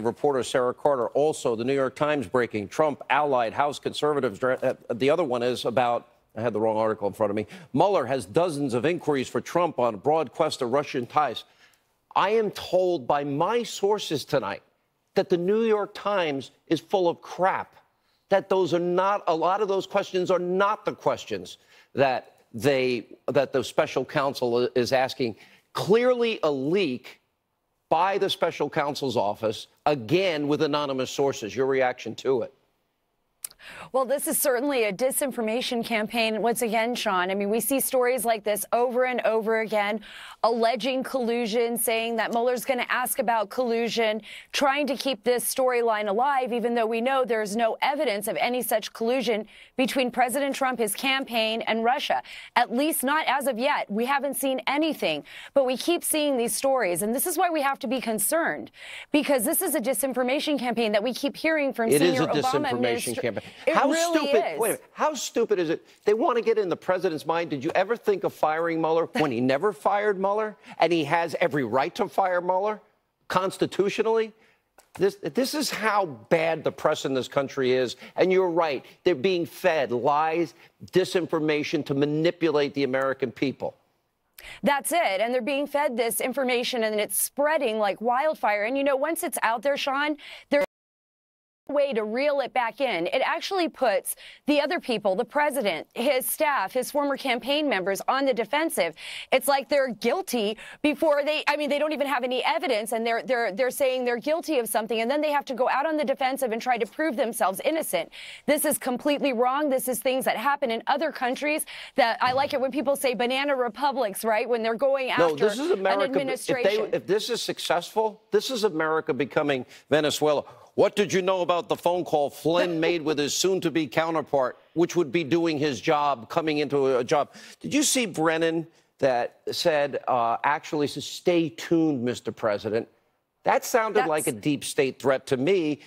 investigative reporter Sarah Carter. Also, the New York Times breaking Trump allied House conservatives. The other one is about, I had the wrong article in front of me. Mueller has dozens of inquiries for Trump on a broad quest of Russian ties. I am told by my sources tonight that the New York Times is full of crap, that those are not, a lot of those questions are not the questions that the special counsel is asking. Clearly a leak by the special counsel's office, again with anonymous sources. Your reaction to it? Well, this is certainly a disinformation campaign. Once again, Sean, I mean, we see stories like this over and over again, alleging collusion, saying that Mueller's going to ask about collusion, trying to keep this storyline alive, even though we know there's no evidence of any such collusion between President Trump, his campaign, and Russia. At least not as of yet. We haven't seen anything, but we keep seeing these stories. And this is why we have to be concerned, because this is a disinformation campaign that we keep hearing from senior Obama administration. It is a disinformation campaign. How really stupid, is. Wait a minute, how stupid is it? They want to get in the president's mind. Did you ever think of firing Mueller when he never fired Mueller? And he has every right to fire Mueller constitutionally? This is how bad the press in this country is. And you're right. They're being fed lies, disinformation to manipulate the American people. That's it. And they're being fed this information and it's spreading like wildfire. And, you know, once it's out there, Sean, there's way to reel it back in. It actually puts the other people, the president, his staff, his former campaign members on the defensive. It's like they're guilty before they don't even have any evidence, and they're saying they're guilty of something, and then they have to go out on the defensive and try to prove themselves innocent. This is completely wrong. This is things that happen in other countries. That I like it when people say banana republics, right? When they're going after this is America. An administration. If this is successful, this is America becoming Venezuela. What did you know about the phone call Flynn made with his soon-to-be counterpart, which would be doing his job, coming into a job? Did you see Brennan that said, actually, says, stay tuned, Mr. President? That sounded like a deep state threat to me.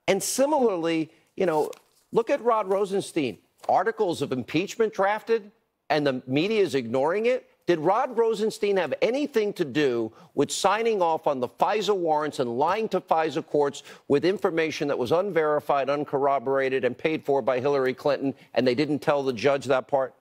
And similarly, you know, look at Rod Rosenstein. Articles of impeachment drafted, and the media is ignoring it. Did Rod Rosenstein have anything to do with signing off on the FISA warrants and lying to FISA courts with information that was unverified, uncorroborated, and paid for by Hillary Clinton, and they didn't tell the judge that part?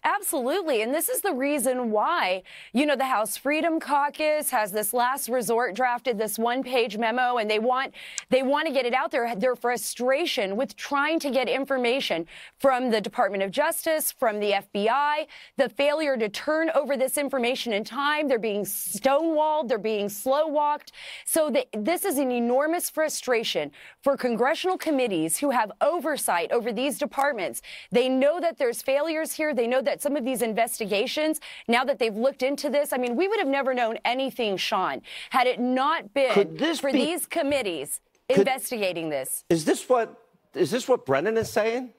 Absolutely. And this is the reason why, you know, the House Freedom Caucus has this last resort drafted this one-page memo, and they want to get it out there. Their frustration with trying to get information from the Department of Justice, from the FBI, the failure to turn over this information in time. They're being stonewalled. They're being slow-walked. So this is an enormous frustration for congressional committees who have oversight over these departments. They know that there's failures here. They know that some of these investigations, now that they've looked into this, I mean, we would have never known anything, Sean, had it not been for these committees investigating this. Is this what Brennan is saying?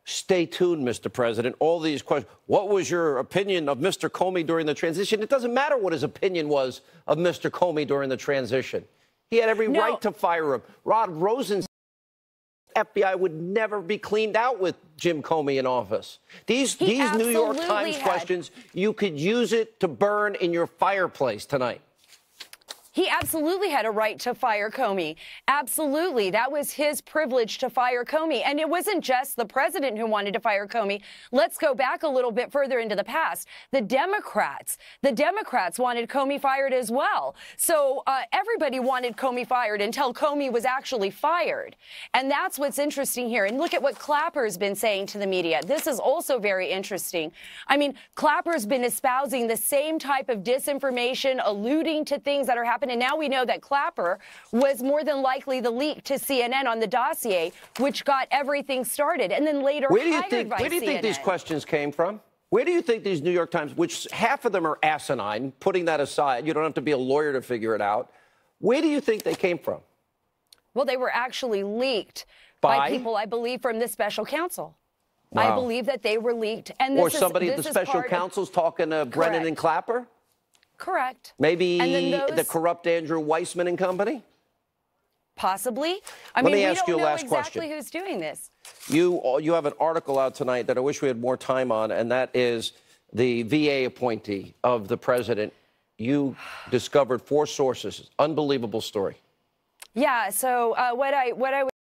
Stay tuned, Mr. President. All these questions. What was your opinion of Mr. Comey during the transition? It doesn't matter what his opinion was of Mr. Comey during the transition. He had every right to fire him. Rod Rosenstein. FBI would never be cleaned out with Jim Comey in office. These New York Times questions, you could use it to burn in your fireplace tonight. He absolutely had a right to fire Comey. Absolutely. That was his privilege to fire Comey. And it wasn't just the president who wanted to fire Comey. Let's go back a little bit further into the past. The Democrats wanted Comey fired as well. So everybody wanted Comey fired until Comey was actually fired. And that's what's interesting here. And look at what Clapper's been saying to the media. This is also very interesting. I mean, Clapper's been espousing the same type of disinformation, alluding to things that are happening. And now we know that Clapper was more than likely the leak to CNN on the dossier, which got everything started, and then later hired by CNN. Where do you think these questions came from? Where do you think these New York Times, which half of them are asinine, putting that aside, you don't have to be a lawyer to figure it out. Where do you think they came from? Well, they were actually leaked by people, I believe, from the special counsel. Wow. I believe that they were leaked. And this somebody at the special counsel's talking to Brennan and Clapper? Correct. Maybe the corrupt Andrew Weissman and company? Possibly. Let me ask you a last question. Who's doing this. You have an article out tonight that I wish we had more time on, and that is the VA appointee of the president. You discovered 4 sources. Unbelievable story. Yeah. So what I